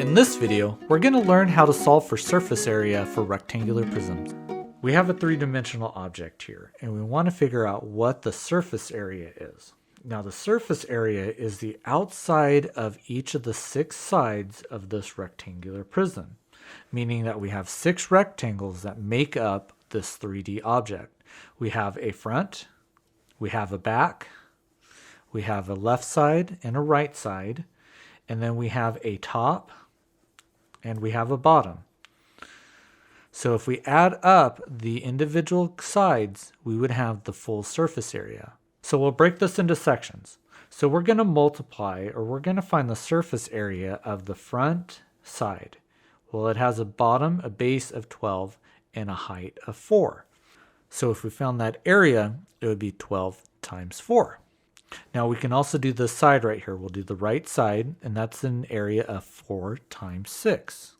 In this video, we're going to learn how to solve for surface area for rectangular prisms. We have a three-dimensional object here, and we want to figure out what the surface area is. Now, the surface area is the outside of each of the 6 sides of this rectangular prism, meaning that we have 6 rectangles that make up this 3D object. We have a front, we have a back, we have a left side and a right side, and then we have a top, and we have a bottom. So if we add up the individual sides, we would have the full surface area. So we'll break this into sections. So we're going to multiply, or we're going to find the surface area of the front side. Well, it has a bottom, a base of 12, and a height of 4. So if we found that area, it would be 12 times 4. Now we can also do this side right here. We'll do the right side, and that's an area of 4 times 6.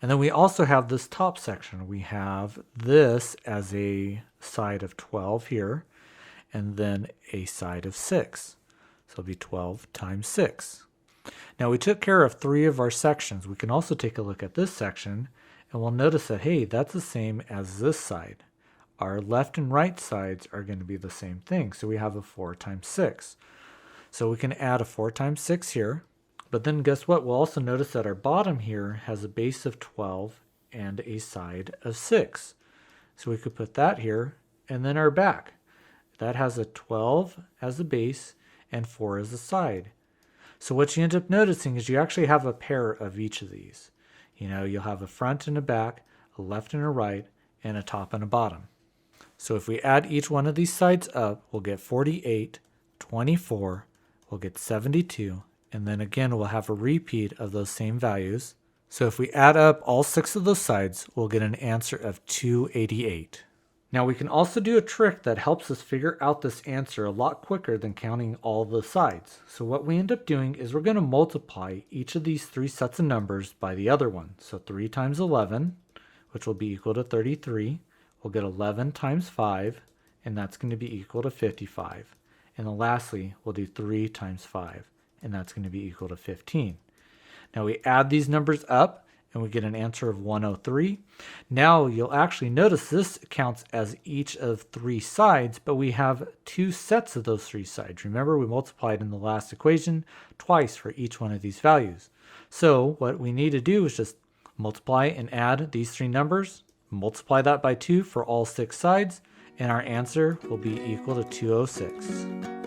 And then we also have this top section. We have this as a side of 12 here, and then a side of 6. So it'll be 12 times 6. Now we took care of 3 of our sections. We can also take a look at this section, and we'll notice that, hey, that's the same as this side. Our left and right sides are going to be the same thing. So we have a 4 times 6. So we can add a 4 times 6 here. But then guess what? We'll also notice that our bottom here has a base of 12 and a side of 6. So we could put that here, and then our back. That has a 12 as a base and 4 as a side. So what you end up noticing is you actually have a pair of each of these. You know, you'll have a front and a back, a left and a right, and a top and a bottom. So if we add each one of these sides up, we'll get 48, 24, we'll get 72, and then again we'll have a repeat of those same values. So if we add up all 6 of those sides, we'll get an answer of 288. Now we can also do a trick that helps us figure out this answer a lot quicker than counting all the sides. So what we end up doing is we're going to multiply each of these 3 sets of numbers by the other one. So 3 times 11, which will be equal to 33. We'll get 11 times 5, and that's going to be equal to 55. And then lastly, we'll do 3 times 5, and that's going to be equal to 15. Now we add these numbers up, and we get an answer of 103. Now you'll actually notice this counts as each of 3 sides, but we have 2 sets of those 3 sides. Remember, we multiplied in the last equation twice for each one of these values. So what we need to do is just multiply and add these 3 numbers, multiply that by 2 for all 6 sides, and our answer will be equal to 206.